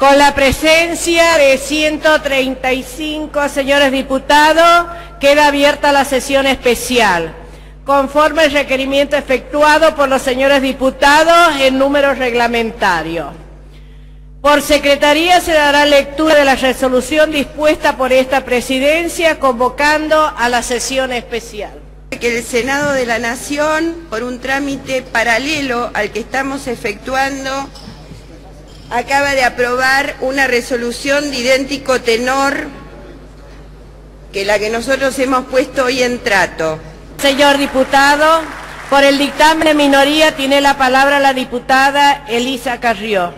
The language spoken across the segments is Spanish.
Con la presencia de 135 señores diputados, queda abierta la sesión especial, conforme al requerimiento efectuado por los señores diputados en número reglamentario. Por secretaría se dará lectura de la resolución dispuesta por esta presidencia, convocando a la sesión especial. Que el Senado de la Nación, por un trámite paralelo al que estamos efectuando, acaba de aprobar una resolución de idéntico tenor que la que nosotros hemos puesto hoy en trato. Señor diputado, por el dictamen de minoría tiene la palabra la diputada Elisa Carrió.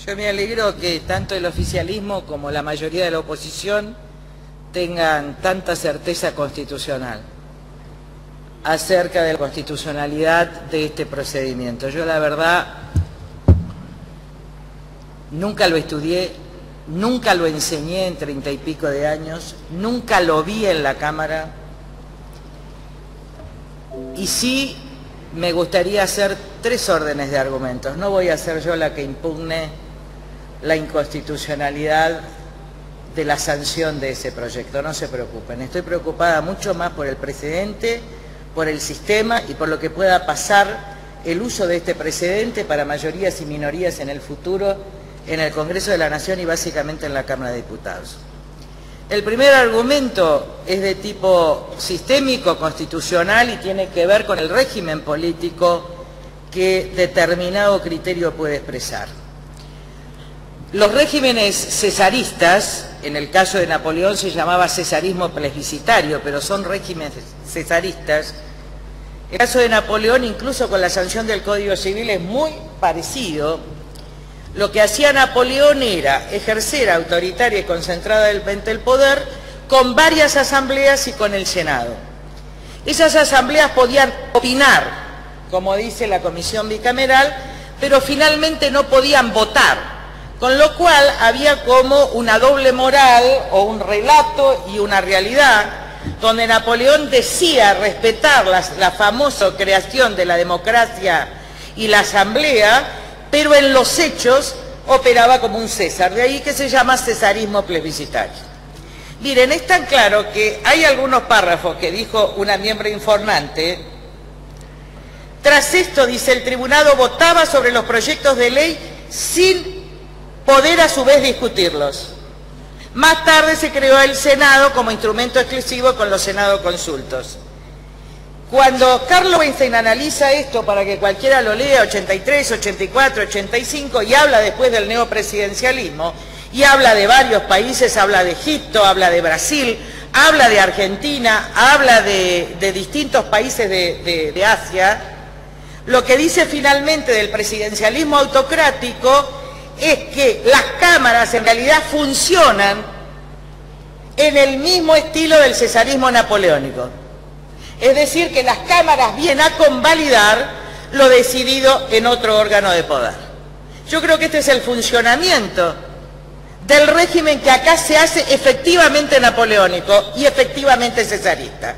Yo me alegro que tanto el oficialismo como la mayoría de la oposición tengan tanta certeza constitucional acerca de la constitucionalidad de este procedimiento. Yo la verdad nunca lo estudié, nunca lo enseñé en 30 y pico de años, nunca lo vi en la Cámara y sí me gustaría hacer 3 órdenes de argumentos. No voy a ser yo la que impugne la inconstitucionalidad de la sanción de ese proyecto, no se preocupen. Estoy preocupada mucho más por el precedente, por el sistema y por lo que pueda pasar el uso de este precedente para mayorías y minorías en el futuro en el Congreso de la Nación y básicamente en la Cámara de Diputados. El primer argumento es de tipo sistémico, constitucional y tiene que ver con el régimen político que determinado criterio puede expresar. Los regímenes cesaristas, en el caso de Napoleón se llamaba cesarismo plebiscitario, pero son regímenes cesaristas. El caso de Napoleón, incluso con la sanción del Código Civil, es muy parecido. Lo que hacía Napoleón era ejercer autoritaria y concentradamente el poder con varias asambleas y con el Senado. Esas asambleas podían opinar, como dice la comisión bicameral, pero finalmente no podían votar. Con lo cual había como una doble moral o un relato y una realidad, donde Napoleón decía respetar la famosa creación de la democracia y la asamblea, pero en los hechos operaba como un César, de ahí que se llama cesarismo plebiscitario. Miren, es tan claro que hay algunos párrafos que dijo una miembro informante. Tras esto, dice, el tribunado votaba sobre los proyectos de ley sin poder a su vez discutirlos. Más tarde se creó el Senado como instrumento exclusivo con los Senado consultos. Cuando Carlos Weinstein analiza esto para que cualquiera lo lea, 83, 84, 85, y habla después del neopresidencialismo, y habla de varios países, habla de Egipto, habla de Brasil, habla de Argentina, habla de distintos países de Asia, lo que dice finalmente del presidencialismo autocrático es que las cámaras en realidad funcionan en el mismo estilo del cesarismo napoleónico. Es decir, que las cámaras vienen a convalidar lo decidido en otro órgano de poder. Yo creo que este es el funcionamiento del régimen que acá se hace efectivamente napoleónico y efectivamente cesarista.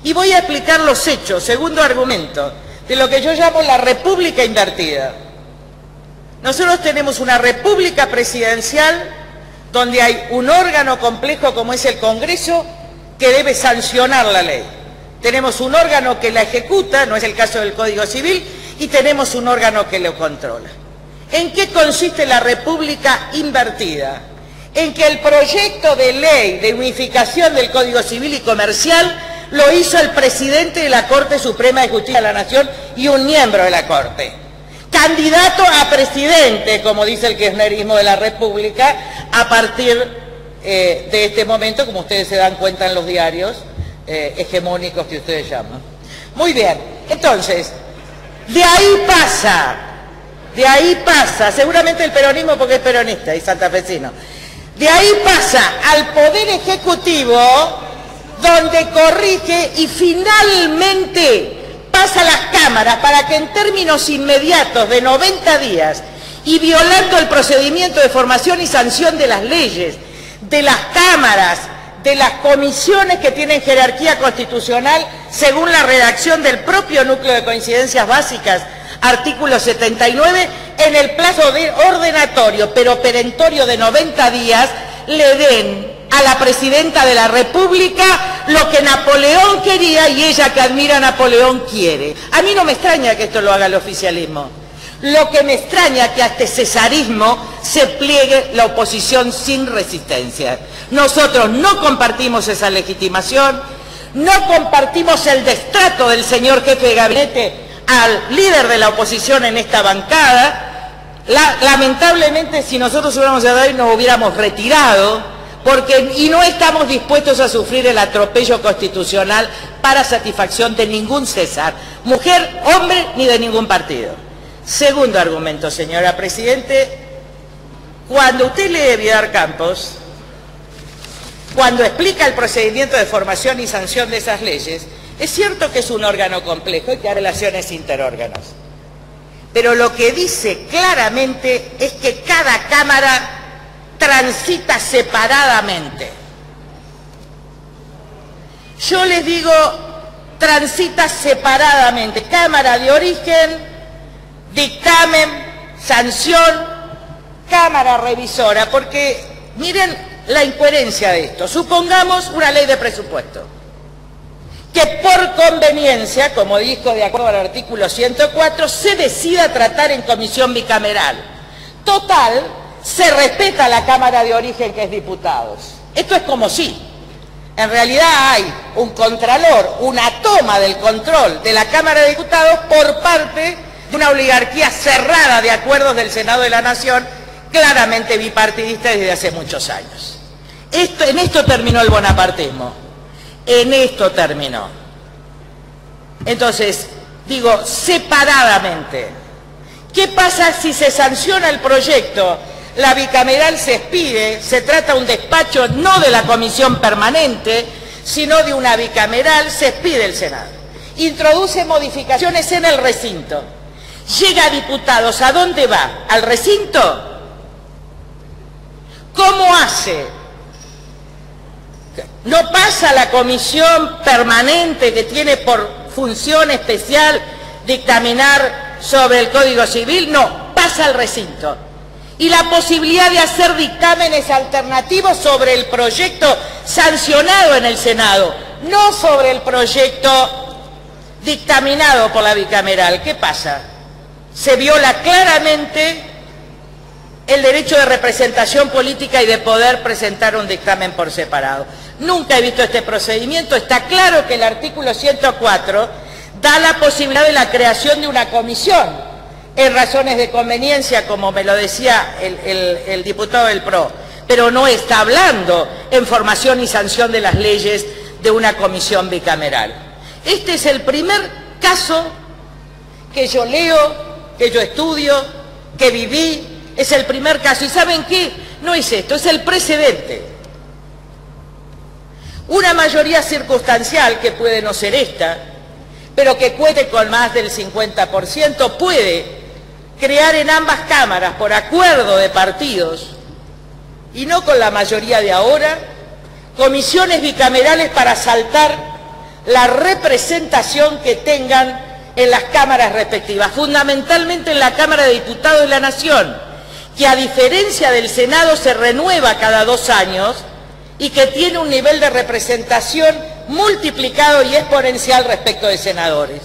Y voy a explicar los hechos, segundo argumento, de lo que yo llamo la república invertida. Nosotros tenemos una república presidencial donde hay un órgano complejo como es el Congreso que debe sancionar la ley. Tenemos un órgano que la ejecuta, no es el caso del Código Civil, y tenemos un órgano que lo controla. ¿En qué consiste la república invertida? En que el proyecto de ley de unificación del Código Civil y Comercial lo hizo el presidente de la Corte Suprema de Justicia de la Nación y un miembro de la Corte. Candidato a presidente, como dice el kirchnerismo de la República, a partir de este momento, como ustedes se dan cuenta en los diarios hegemónicos que ustedes llaman. Muy bien, entonces, de ahí pasa, seguramente el peronismo porque es peronista y santafesino, de ahí pasa al Poder Ejecutivo, donde corrige y finalmente pasa a las cámaras para que en términos inmediatos de 90 días y violando el procedimiento de formación y sanción de las leyes, de las cámaras, de las comisiones que tienen jerarquía constitucional según la redacción del propio núcleo de coincidencias básicas, artículo 79, en el plazo de ordenatorio, pero perentorio de 90 días, le den a la Presidenta de la República lo que Napoleón quería y ella, que admira a Napoleón, quiere. A mí no me extraña que esto lo haga el oficialismo. Lo que me extraña es que a este cesarismo se pliegue la oposición sin resistencia. Nosotros no compartimos esa legitimación, no compartimos el destrato del señor jefe de gabinete al líder de la oposición en esta bancada. Lamentablemente, si nosotros hubiéramos dado ahí, nos hubiéramos retirado, y no estamos dispuestos a sufrir el atropello constitucional para satisfacción de ningún César, mujer, hombre, ni de ningún partido. Segundo argumento, señora Presidente, cuando usted lee Vidal Campos, cuando explica el procedimiento de formación y sanción de esas leyes, es cierto que es un órgano complejo y que hay relaciones interórganos. Pero lo que dice claramente es que cada Cámara transita separadamente. Yo les digo, transita separadamente. Cámara de origen, dictamen, sanción, Cámara revisora, porque miren la incoherencia de esto. Supongamos una ley de presupuesto, que por conveniencia, como dijo de acuerdo al artículo 104, se decida tratar en comisión bicameral. Total, se respeta la Cámara de origen, que es diputados. Esto es como si en realidad hay un contralor, una toma del control de la Cámara de Diputados por parte de una oligarquía cerrada de acuerdos del Senado de la Nación, claramente bipartidista desde hace muchos años. En esto terminó el bonapartismo. En esto terminó. Entonces, digo, separadamente. ¿Qué pasa si se sanciona el proyecto? La bicameral se expide, se trata de un despacho no de la comisión permanente, sino de una bicameral, se expide el Senado. Introduce modificaciones en el recinto. Llega a diputados, ¿a dónde va? ¿Al recinto? ¿Cómo hace? No pasa a la comisión permanente que tiene por función especial dictaminar sobre el Código Civil, no, pasa al recinto. Y la posibilidad de hacer dictámenes alternativos sobre el proyecto sancionado en el Senado, no sobre el proyecto dictaminado por la bicameral. ¿Qué pasa? Se viola claramente el derecho de representación política y de poder presentar un dictamen por separado. Nunca he visto este procedimiento. Está claro que el artículo 104 da la posibilidad de la creación de una comisión en razones de conveniencia, como me lo decía el diputado del PRO, pero no está hablando en formación y sanción de las leyes de una comisión bicameral. Este es el primer caso que yo leo, que yo estudio, que viví. Es el primer caso. ¿Y saben qué? No es esto, es el precedente. Una mayoría circunstancial, que puede no ser esta, pero que cuente con más del 50%, puede crear en ambas cámaras, por acuerdo de partidos, y no con la mayoría de ahora, comisiones bicamerales para saltar la representación que tengan en las cámaras respectivas, fundamentalmente en la Cámara de Diputados de la Nación, que a diferencia del Senado se renueva cada 2 años y que tiene un nivel de representación multiplicado y exponencial respecto de senadores.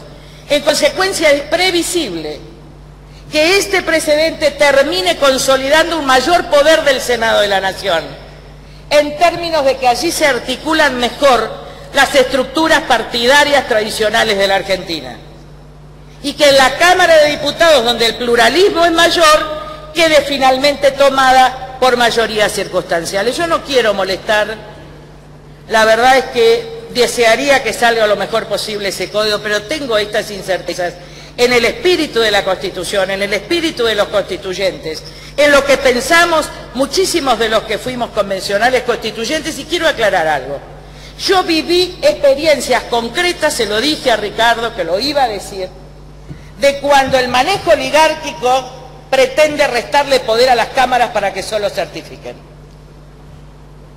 En consecuencia, es previsible que este precedente termine consolidando un mayor poder del Senado de la Nación, en términos de que allí se articulan mejor las estructuras partidarias tradicionales de la Argentina, y que en la Cámara de Diputados, donde el pluralismo es mayor, quede finalmente tomada por mayorías circunstanciales. Yo no quiero molestar, la verdad es que desearía que salga lo mejor posible ese código, pero tengo estas incertezas en el espíritu de la Constitución, en el espíritu de los constituyentes, en lo que pensamos muchísimos de los que fuimos convencionales constituyentes. Y quiero aclarar algo. Yo viví experiencias concretas, se lo dije a Ricardo, que lo iba a decir, de cuando el manejo oligárquico pretende restarle poder a las cámaras para que solo certifiquen.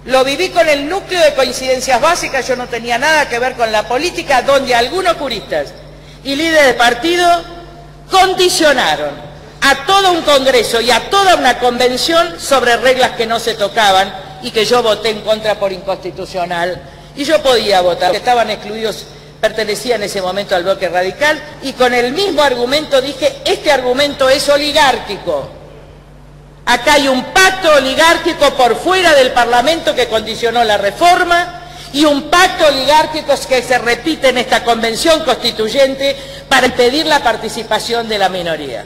Lo viví con el núcleo de coincidencias básicas, yo no tenía nada que ver con la política, donde algunos juristas y líderes de partido condicionaron a todo un congreso y a toda una convención sobre reglas que no se tocaban y que yo voté en contra por inconstitucional. Y yo podía votar, que estaban excluidos, pertenecía en ese momento al bloque radical, y con el mismo argumento dije, este argumento es oligárquico. Acá hay un pacto oligárquico por fuera del Parlamento que condicionó la reforma y un pacto oligárquico que se repite en esta convención constituyente para impedir la participación de la minoría.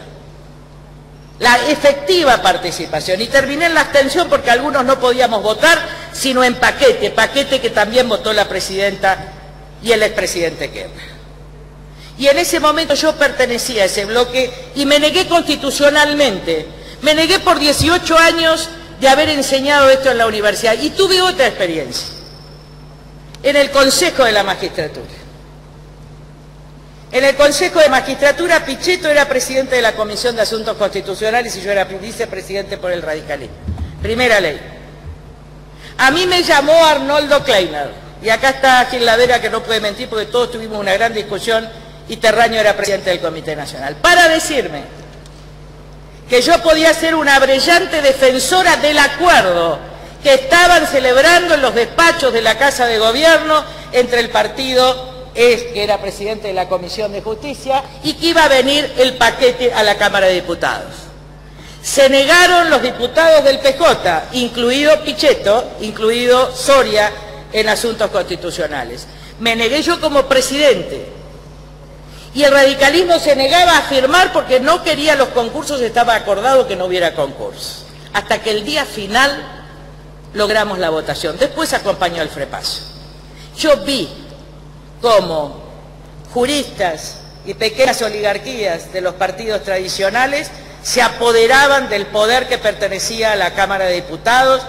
La efectiva participación. Y terminé en la abstención porque algunos no podíamos votar sino en paquete que también votó la presidenta y el expresidente Kirchner. Y en ese momento yo pertenecía a ese bloque y me negué constitucionalmente. Me negué por 18 años de haber enseñado esto en la universidad y tuve otra experiencia en el Consejo de la Magistratura. En el Consejo de Magistratura, Pichetto era presidente de la Comisión de Asuntos Constitucionales y yo era vicepresidente por el radicalismo. Primera ley. A mí me llamó Arnoldo Kleiner, y acá está Gil Lavera, que no puede mentir porque todos tuvimos una gran discusión y Terraño era presidente del Comité Nacional, para decirme que yo podía ser una brillante defensora del acuerdo que estaban celebrando en los despachos de la Casa de Gobierno entre el partido que era presidente de la Comisión de Justicia y que iba a venir el paquete a la Cámara de Diputados. Se negaron los diputados del PJ, incluido Pichetto, incluido Soria, en asuntos constitucionales. Me negué yo como presidente. Y el radicalismo se negaba a firmar porque no quería los concursos, estaba acordado que no hubiera concursos. Hasta que el día final logramos la votación. Después acompañó el frepaso. Yo vi cómo juristas y pequeñas oligarquías de los partidos tradicionales se apoderaban del poder que pertenecía a la Cámara de Diputados,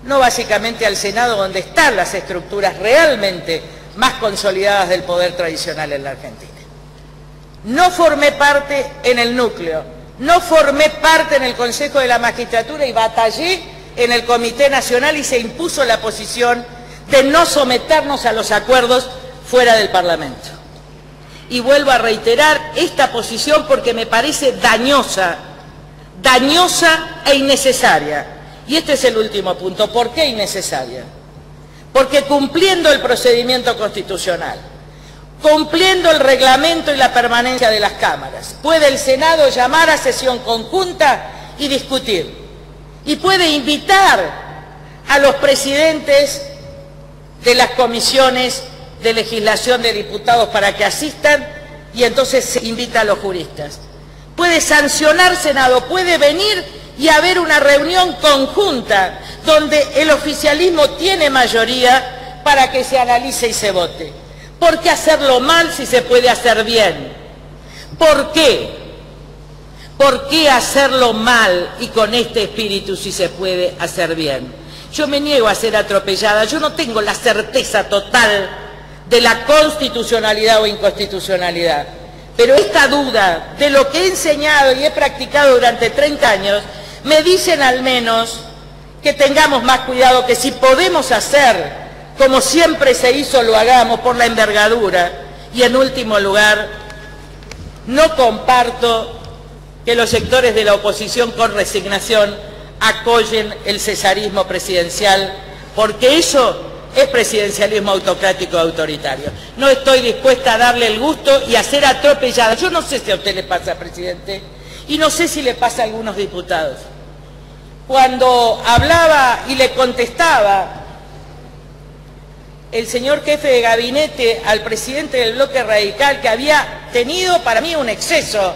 no básicamente al Senado, donde están las estructuras realmente más consolidadas del poder tradicional en la Argentina. No formé parte en el núcleo, no formé parte en el Consejo de la Magistratura y batallé en el Comité Nacional y se impuso la posición de no someternos a los acuerdos fuera del Parlamento. Y vuelvo a reiterar esta posición porque me parece dañosa e innecesaria. Y este es el último punto. ¿Por qué innecesaria? Porque cumpliendo el procedimiento constitucional, cumpliendo el reglamento y la permanencia de las cámaras, puede el Senado llamar a sesión conjunta y discutir. Y puede invitar a los presidentes de las comisiones de legislación de diputados para que asistan y entonces se invita a los juristas. Puede sancionar Senado, puede venir y haber una reunión conjunta donde el oficialismo tiene mayoría para que se analice y se vote. ¿Por qué hacerlo mal si se puede hacer bien? ¿Por qué? ¿Por qué hacerlo mal y con este espíritu si se puede hacer bien? Yo me niego a ser atropellada, yo no tengo la certeza total de la constitucionalidad o inconstitucionalidad. Pero esta duda de lo que he enseñado y he practicado durante 30 años, me dicen al menos que tengamos más cuidado, que si podemos hacer como siempre se hizo, lo hagamos por la envergadura. Y en último lugar, no comparto que los sectores de la oposición con resignación apoyen el cesarismo presidencial, porque eso es presidencialismo autocrático autoritario. No estoy dispuesta a darle el gusto y a ser atropellada. Yo no sé si a usted le pasa, presidente, y no sé si le pasa a algunos diputados. Cuando hablaba y le contestaba el señor jefe de gabinete al presidente del bloque radical, que había tenido para mí un exceso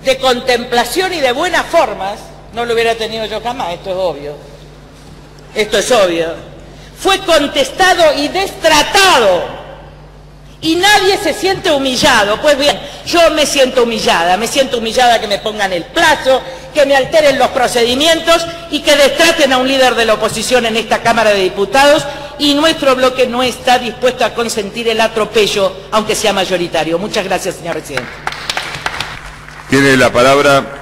de contemplación y de buenas formas, no lo hubiera tenido yo jamás, esto es obvio. Esto es obvio. Fue contestado y destratado. Y nadie se siente humillado. Pues bien, yo me siento humillada que me pongan el plazo, que me alteren los procedimientos y que destraten a un líder de la oposición en esta Cámara de Diputados, y nuestro bloque no está dispuesto a consentir el atropello, aunque sea mayoritario. Muchas gracias, señor presidente. Tiene la palabra